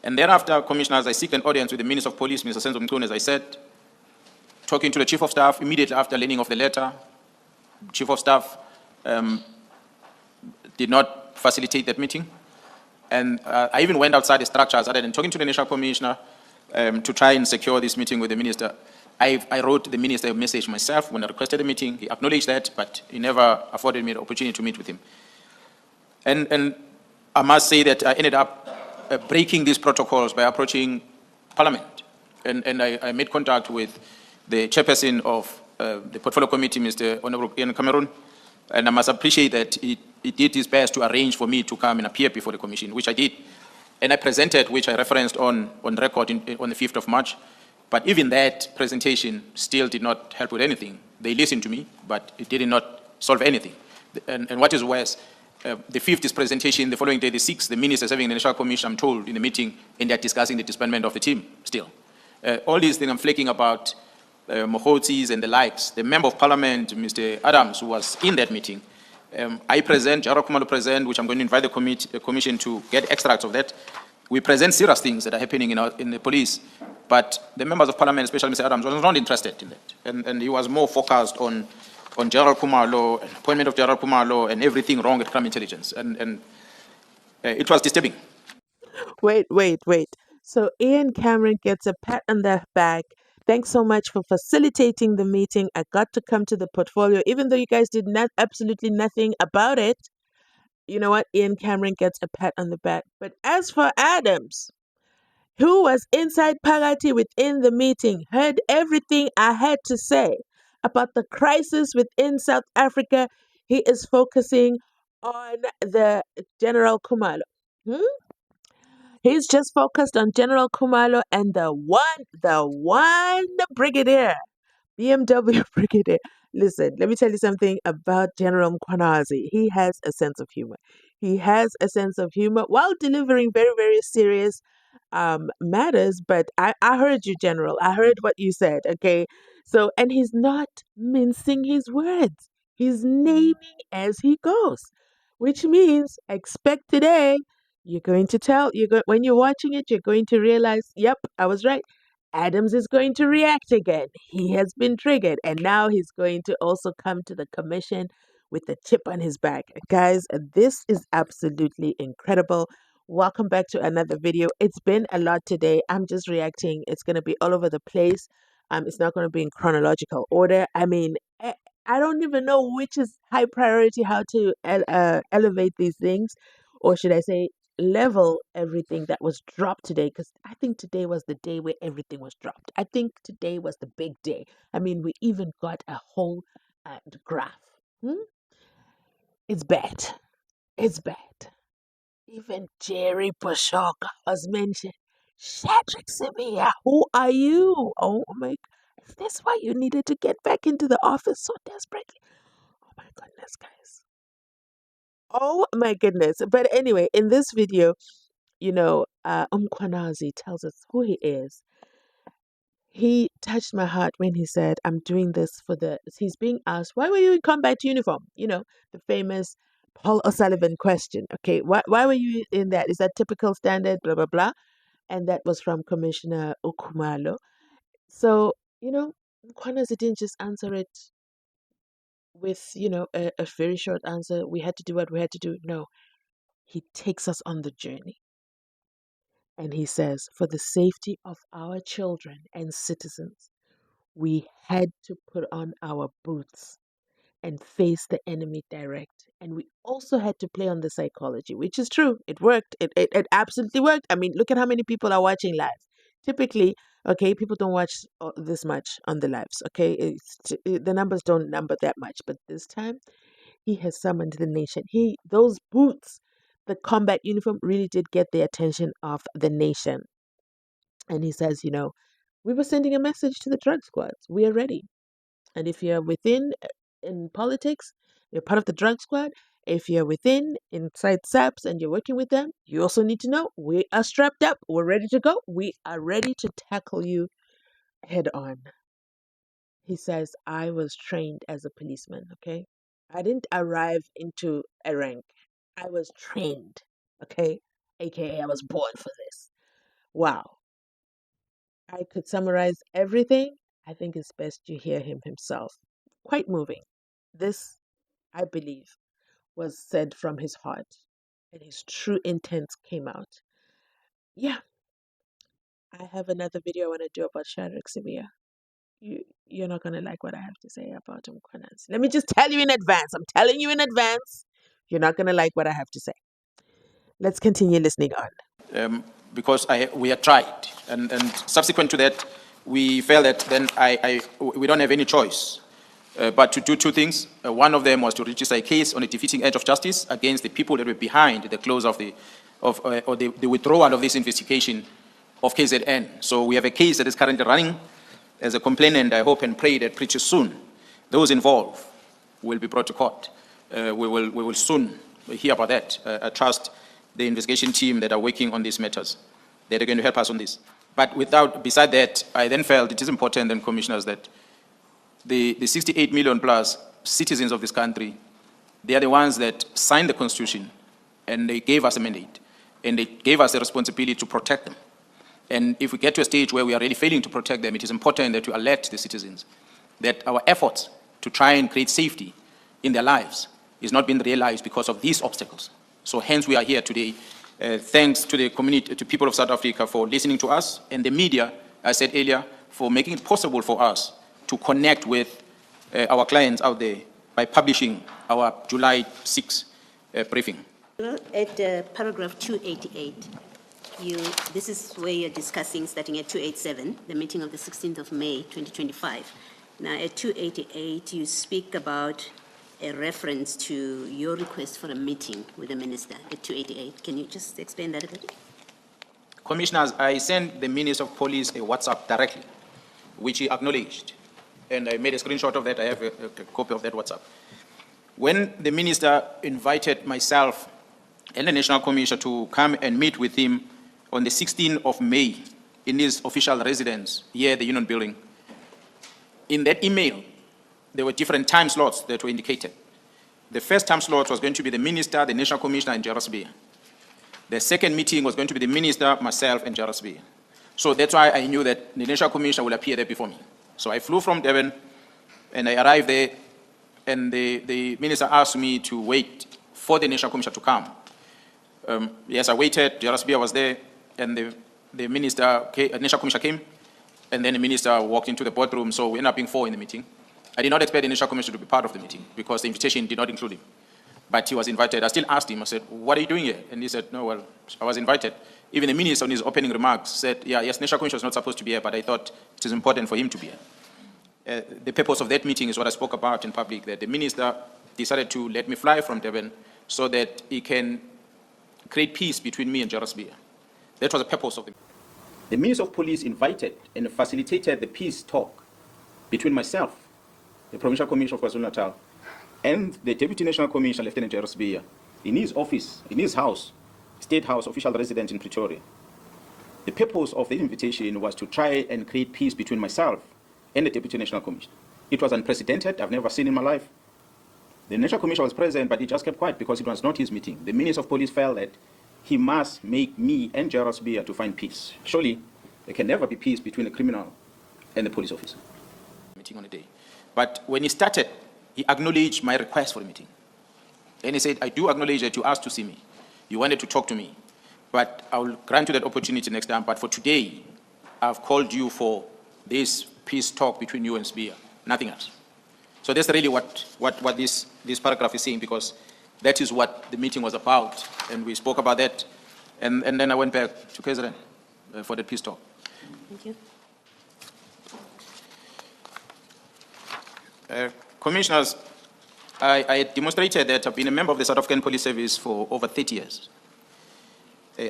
And thereafter, Commissioners, I seek an audience with the Minister of Police, Mr. Senzo Mkhwanazi, as I said, talking to the Chief of Staff immediately after learning of the letter. Chief of Staff did not facilitate that meeting. And I even went outside the structures other than talking to the National Commissioner to try and secure this meeting with the Minister. I wrote the Minister a message myself when I requested the meeting. He acknowledged that, but he never afforded me the opportunity to meet with him. And I must say that I ended up breaking these protocols by approaching Parliament. And I made contact with the chairperson of the Portfolio Committee, Mr. Honorable Ian Cameron, and I must appreciate that he did his best to arrange for me to come and appear before the Commission, which I did. And I presented, which I referenced on record on the 5th of March. But even that presentation still did not help with anything. They listened to me, but it did not solve anything. And what is worse, the 5th is presentation, the following day, the 6th, the ministers having the National Commission, I'm told, in the meeting, and they're discussing the disbandment of the team still. All these things I'm flaking about, Mohotis and the likes. The Member of Parliament, Mr. Adams, who was in that meeting, I present, Jaro Kumalo present, which I'm going to invite the Commission to get extracts of that. We present serious things that are happening in the police, but the members of Parliament, especially Mr. Adams, was not interested in that. And he was more focused on General Kumalo, appointment of General Kumalo, and everything wrong with crime intelligence. And it was disturbing. Wait. So Ian Cameron gets a pat on the back. Thanks so much for facilitating the meeting. I got to come to the portfolio, even though you guys did absolutely nothing about it. You know what? Ian Cameron gets a pat on the back. But as for Adams, who was inside Pagati within the meeting, heard everything I had to say about the crisis within South Africa, he is focusing on the General Kumalo. He's just focused on General Kumalo and the one brigadier, BMW brigadier. Listen, let me tell you something about General Mkhwanazi. He has a sense of humor. He has a sense of humor while delivering very, very serious matters. But I heard you, General. I heard what you said. Okay. So, and he's not mincing his words. He's naming as he goes, which means expect today. You're going to tell, when you're watching it, you're going to realize, yep, I was right. Adams is going to react again. He has been triggered, and now he's going to also come to the commission with a chip on his back. Guys, this is absolutely incredible. Welcome back to another video. It's been a lot today. I'm just reacting. It's going to be all over the place. It's not going to be in chronological order. I mean, I don't even know which is high priority, how to elevate these things, or should I say level everything that was dropped today, because I think today was the day where everything was dropped. I think today was the big day. I mean, we even got a whole graph. It's bad. It's bad. Even Jerry Pashoka was mentioned. Shadrach Simia, who are you? Oh my, is this why you needed to get back into the office so desperately? Oh my goodness, guys. Oh my goodness. But anyway, in this video, Mkhwanazi tells us who he is. He touched my heart when he said, I'm doing this he's being asked, why were you in combat uniform? The famous Paul O'Sullivan question. Okay, why were you in that? Is that typical standard? Blah, blah, blah. And that was from Commissioner Okumalo. So, Mkhwanazi didn't just answer it with, a very short answer. We had to do what we had to do. No, he takes us on the journey. And he says, for the safety of our children and citizens, we had to put on our boots and face the enemy direct. And we also had to play on the psychology, which is true. It worked. It absolutely worked. I mean, look at how many people are watching live. Typically, okay, people don't watch this much on the lives, okay? The numbers don't number that much. But this time, he has summoned the nation. Those boots, the combat uniform, really did get the attention of the nation. And he says, we were sending a message to the drug squads. We are ready. And if you're within in politics, you're part of the drug squad. If you're within inside SAPS and you're working with them, you also need to know we are strapped up. We're ready to go. We are ready to tackle you head on. He says, I was trained as a policeman, okay? I didn't arrive into a rank. I was trained, okay? AKA, I was born for this. Wow. I could summarize everything. I think it's best you hear him himself. Quite moving. This, I believe, was said from his heart, and his true intent came out. Yeah, I have another video I want to do about Shadrach Sibia. You're not gonna like what I have to say about Mkhwanazi. Let me just tell you in advance. I'm telling you in advance. You're not gonna like what I have to say. Let's continue listening on. Because we had tried. And subsequent to that, we felt that then we don't have any choice but to do two things. One of them was to register a case on a defeating edge of justice against the people that were behind the close of the withdrawal of this investigation of KZN. So we have a case that is currently running as a complainant. I hope and pray that pretty soon those involved will be brought to court. We will soon hear about that. I trust the investigation team that are working on these matters, that are going to help us on this. But beside that, I then felt it is important, then, commissioners, that the 68 million plus citizens of this country, they are the ones that signed the Constitution, and they gave us a mandate, and they gave us a responsibility to protect them. And if we get to a stage where we are really failing to protect them, it is important that we alert the citizens that our efforts to try and create safety in their lives is not being realized because of these obstacles. So hence we are here today. Thanks to the community, to people of South Africa for listening to us, and the media, I said earlier, for making it possible for us to connect with our clients out there by publishing our July 6 briefing. At paragraph 288, this is where you're discussing, starting at 287, the meeting of the 16th of May, 2025. Now, at 288, you speak about a reference to your request for a meeting with the minister at 288. Can you just explain that a bit? Commissioners, I sent the Minister of Police a WhatsApp directly, which he acknowledged. And I made a screenshot of that. I have a copy of that WhatsApp. When the minister invited myself and the National Commissioner to come and meet with him on the 16th of May in his official residence here at the Union Building, in that email, there were different time slots that were indicated. The first time slot was going to be the minister, the National Commissioner, and JRSB. The second meeting was going to be the minister, myself, and JRSB. So that's why I knew that the National Commissioner will appear there before me. So I flew from Durban, and I arrived there, and the minister asked me to wait for the National Commissioner to come. Yes, I waited. JRSB was there, and the minister, National Commissioner came, and then the minister walked into the boardroom. So we ended up being 4 in the meeting. I did not expect the National Commissioner to be part of the meeting because the invitation did not include him. But he was invited. I still asked him, I said, what are you doing here? And he said, no, well, I was invited. Even the minister in his opening remarks said, yeah, yes, National Commissioner was not supposed to be here, but I thought it is important for him to be here. The purpose of that meeting is what I spoke about in public, that the minister decided to let me fly from Durban so that he can create peace between me and JRSB. That was the purpose of the meeting. The Minister of Police invited and facilitated the peace talk between myself, the Provincial Commissioner of KwaZulu-Natal, and the Deputy National Commissioner, Lieutenant JRSB, in his office, in his house, State House, official residence in Pretoria. The purpose of the invitation was to try and create peace between myself and the Deputy National Commissioner. It was unprecedented. I've never seen in my life. The National Commissioner was present, but he just kept quiet because it was not his meeting. The Minister of Police felt that he must make me and JRSB to find peace. Surely, there can never be peace between a criminal and the police officer. Meeting on a day. But when he started, he acknowledged my request for a meeting. And he said, I do acknowledge that you asked to see me. You wanted to talk to me. But I will grant you that opportunity next time. But for today, I've called you for this peace talk between you and Sibia. Nothing else. So that's really what this paragraph is saying, because that is what the meeting was about. And we spoke about that. And then I went back to KZN for the peace talk. Thank you. Commissioners, I demonstrated that I've been a member of the South African Police Service for over 30 years.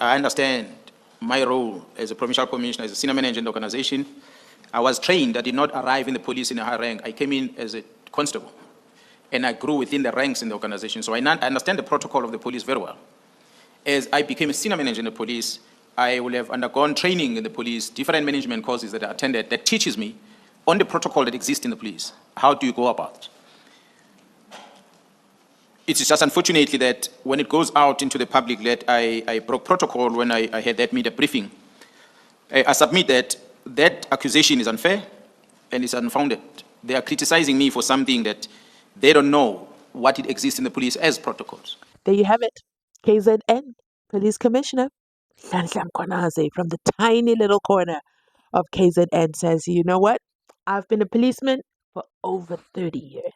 I understand my role as a provincial commissioner, as a senior manager in the organization. I was trained. I did not arrive in the police in a high rank. I came in as a constable, and I grew within the ranks in the organization. So I understand the protocol of the police very well. As I became a senior manager in the police, I will have undergone training in the police, different management courses that I attended that teaches me on the protocol that exists in the police. How do you go about it? It's just unfortunately that when it goes out into the public that I broke protocol when I had that media briefing I submit that that accusation is unfair and is unfounded. They are criticizing me for something that they don't know what it exists in the police as protocols. There you have it. KZN, Police Commissioner Nhlanhla Mkhwanazi from the tiny little corner of KZN says, you know what? I've been a policeman for over 30 years.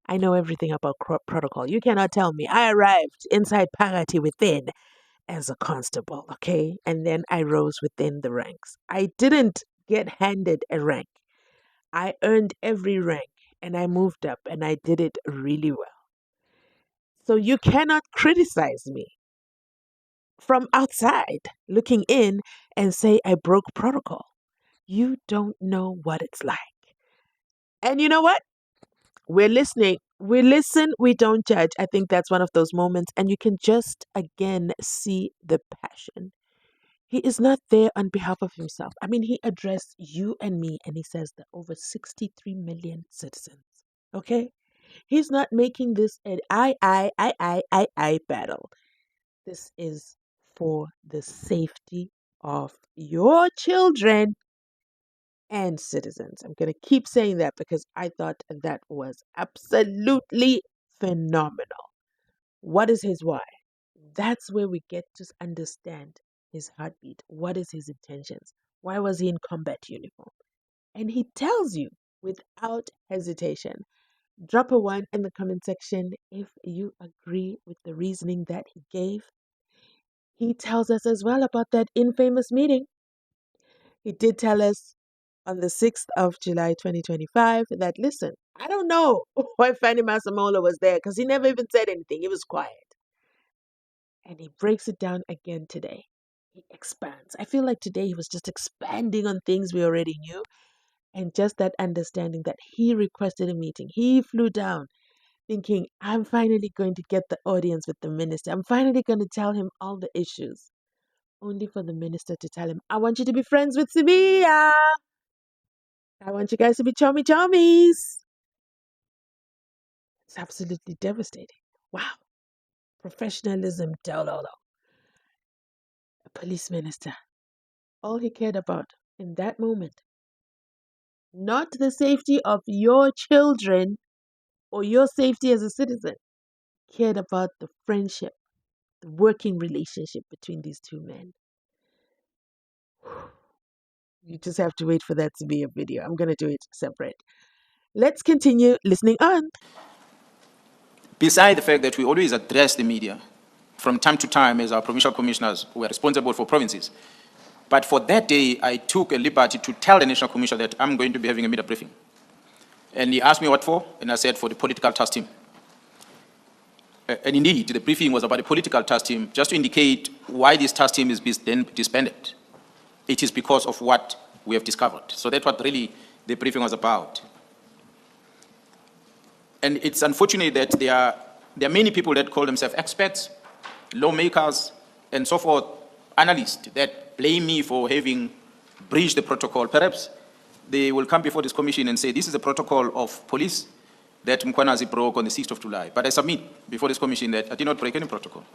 I know everything about protocol. You cannot tell me. I arrived inside Phakathi within as a constable, okay? And then I rose within the ranks. I didn't get handed a rank. I earned every rank and I moved up and I did it really well. So you cannot criticize me from outside looking in and say I broke protocol. You don't know what it's like. And you know what? We're listening. We listen, we don't judge. I think that's one of those moments. And you can just again see the passion. He is not there on behalf of himself. I mean, he addressed you and me and he says that over 63 million citizens. Okay? He's not making this an I battle. This is for the safety of your children and citizens. I'm going to keep saying that because I thought that was absolutely phenomenal. What is his why? That's where we get to understand his heartbeat. What is his intentions? Why was he in combat uniform? And he tells you without hesitation. Drop a 1 in the comment section if you agree with the reasoning that he gave. He tells us as well about that infamous meeting. He did tell us on the 6th of July 2025 that, listen, I don't know why Fanny Masemola was there because he never even said anything. He was quiet. And he breaks it down again today. He expands. I feel like today he was just expanding on things we already knew and just that understanding that he requested a meeting. He flew down thinking, I'm finally going to get the audience with the minister. I'm finally going to tell him all the issues. Only for the minister to tell him, I want you to be friends with Sibiya. I want you guys to be chummies. It's absolutely devastating. Wow. Professionalism, dololo. A police minister. All he cared about in that moment, not the safety of your children or your safety as a citizen, cared about the friendship, the working relationship between these two men. You just have to wait for that to be a video. I'm going to do it separate. Let's continue listening on. Beside the fact that we always address the media from time to time as our provincial commissioners who are responsible for provinces, but for that day, I took a liberty to tell the National Commissioner that I'm going to be having a media briefing. And he asked me what for, and I said for the political task team. And indeed, the briefing was about the political task team, just to indicate why this task team is then disbanded. It is because of what we have discovered. So that's what really the briefing was about. And it's unfortunate that there are many people that call themselves experts, lawmakers, and so forth, analysts, that blame me for having breached the protocol. Perhaps they will come before this commission and say, this is a protocol of police that Mkhwanazi broke on the 6th of July. But I submit before this commission that I did not break any protocol.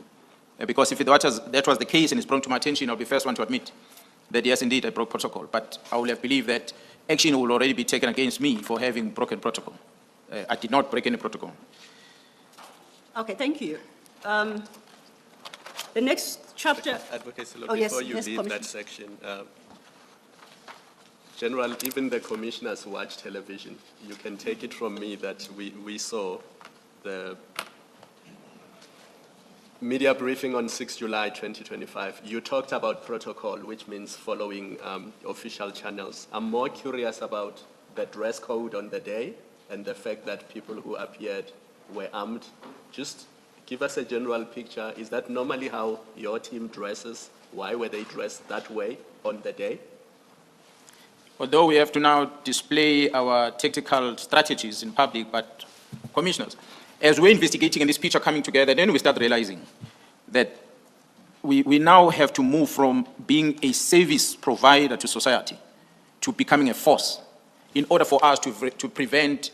Because if that was the case and it's brought to my attention, I'll be the first one to admit that yes, indeed, I broke protocol. But I will have believed that action will already be taken against me for having broken protocol. I did not break any protocol. Okay, thank you. The next chapter. Advocate Silo, Oh, yes, before you yes, leave that section, General, even the commissioners watch television. You can take it from me that we saw the media briefing on 6 July 2025. You talked about protocol, which means following official channels. I'm more curious about the dress code on the day and the fact that people who appeared were armed. Just give us a general picture. Is that normally how your team dresses? Why were they dressed that way on the day? Although we have to now display our tactical strategies in public, but commissioners, as we're investigating and this picture coming together, then we start realizing that we now have to move from being a service provider to society to becoming a force in order for us to prevent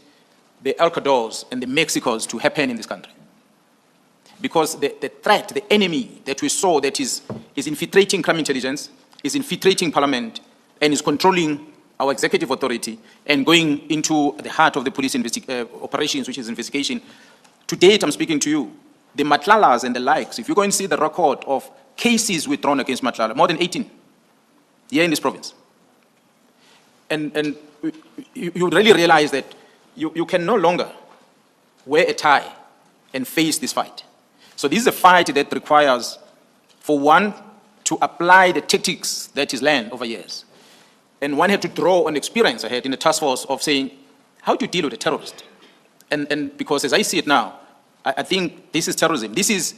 the El Cadors and the Mexicos to happen in this country. Because the threat, the enemy that we saw that is infiltrating crime intelligence, is infiltrating parliament, and is controlling our executive authority and going into the heart of the police operations, which is investigation. To date, I'm speaking to you, the Nhlanhlas and the likes, if you go and see the record of cases withdrawn against Nhlanhla, more than 18 here in this province. And you really realize that you can no longer wear a tie and face this fight. So this is a fight that requires, for one, to apply the tactics that is learned over years. And one had to draw on experience I had in the task force of saying, how do you deal with a terrorist? And because as I see it now, I think this is terrorism. This is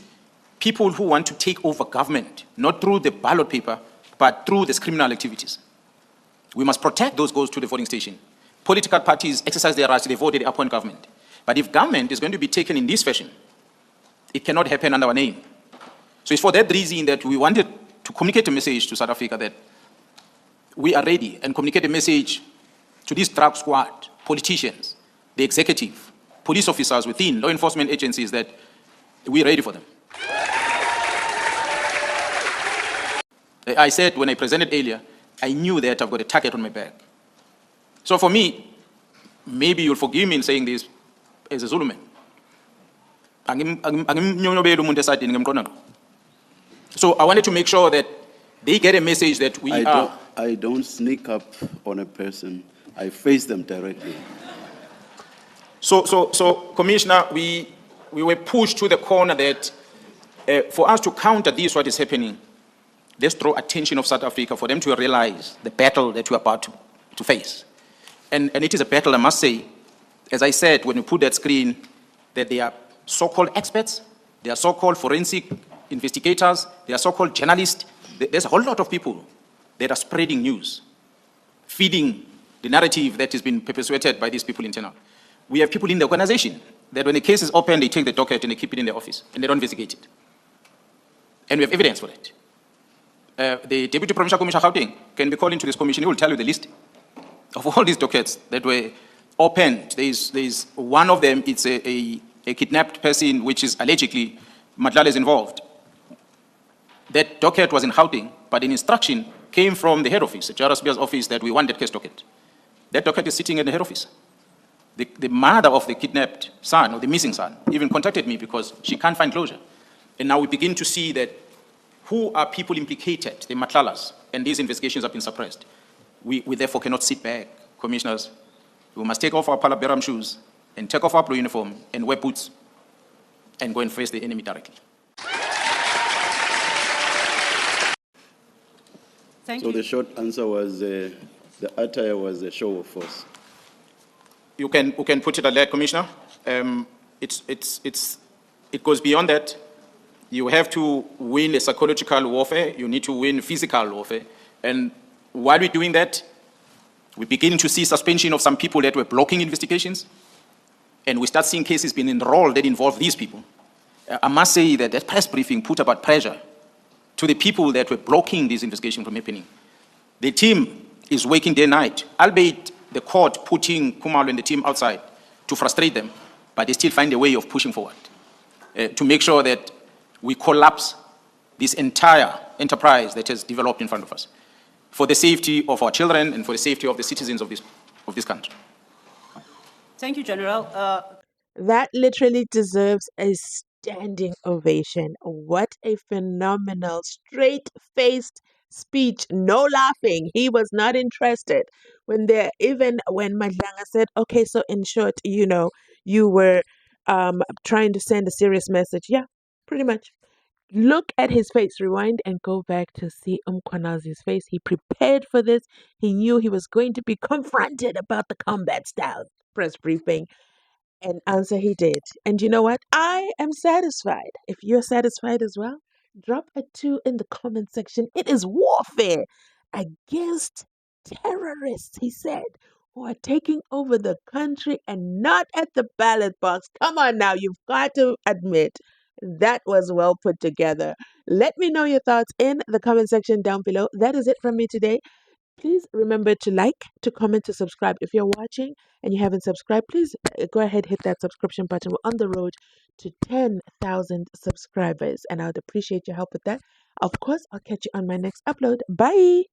people who want to take over government, not through the ballot paper, but through these criminal activities. We must protect those goes to the voting station. Political parties exercise their rights, they vote, they appoint government. But if government is going to be taken in this fashion, it cannot happen under our name. So it's for that reason that we wanted to communicate a message to South Africa that we are ready, and communicate a message to this drug squad, politicians, the executive, police officers within law enforcement agencies that we're ready for them. I said when I presented earlier, I knew that I've got a target on my back. So for me, maybe you'll forgive me in saying this as a Zulu man. So I wanted to make sure that they get a message that I don't sneak up on a person. I face them directly. So Commissioner, we were pushed to the corner that for us to counter this, what is happening, let's draw attention of South Africa for them to realize the battle that we're about to face. And it is a battle, I must say, as I said, when you put that screen, that they are so-called experts, they are so-called forensic investigators, they are so-called journalists. There's a whole lot of people that are spreading news, feeding the narrative that has been perpetuated by these people internal. We have people in the organization that when the case is open, they take the docket and they keep it in their office and they don't investigate it. And we have evidence for it. The Deputy Provincial Commissioner Gauteng can be called into this commission. He will tell you the list of all these dockets that were opened. There's one of them, it's a kidnapped person which is allegedly Nhlanhla is involved. That docket was in Gauteng, but an instruction came from the head office, the JRSB's office, that we want that case docket. That docket is sitting in the head office. The mother of the kidnapped son, or the missing son, even contacted me because she can't find closure. And now we begin to see that who are people implicated, the Nhlanhlas, and these investigations have been suppressed. We therefore cannot sit back, commissioners. We must take off our Palaberam shoes and take off our blue uniform and wear boots and go and face the enemy directly. So the short answer was the attire was a show of force. You can put it like that, Commissioner. It goes beyond that. You have to win a psychological warfare. You need to win physical warfare. And while we're doing that, we're beginning to see suspension of some people that were blocking investigations. And we start seeing cases being enrolled that involve these people. I must say that that press briefing put about pressure to the people that were blocking this investigation from happening. The team is working day and night, albeit the court putting Khumalo and the team outside to frustrate them, but they still find a way of pushing forward to make sure that we collapse this entire enterprise that has developed in front of us for the safety of our children and for the safety of the citizens of this country. Thank you, General. That literally deserves a standing ovation. What a phenomenal, straight-faced speech. No laughing. He was not interested. When Nhlanhla said, okay, so in short, you were trying to send a serious message. Yeah, pretty much. Look at his face. Rewind and go back to see Mkhwanazi's face. He prepared for this. He knew he was going to be confronted about the combat style press briefing. And answer he did. And you know what? I am satisfied. If you're satisfied as well, drop a 2 in the comment section. It is warfare against terrorists, he said, who are taking over the country and not at the ballot box. Come on now, you've got to admit that was well put together. Let me know your thoughts in the comment section down below. That is it from me today. Please remember to like, to comment, to subscribe. If you're watching and you haven't subscribed, please go ahead, hit that subscription button. We're on the road to 10,000 subscribers, and I would appreciate your help with that. Of course, I'll catch you on my next upload. Bye.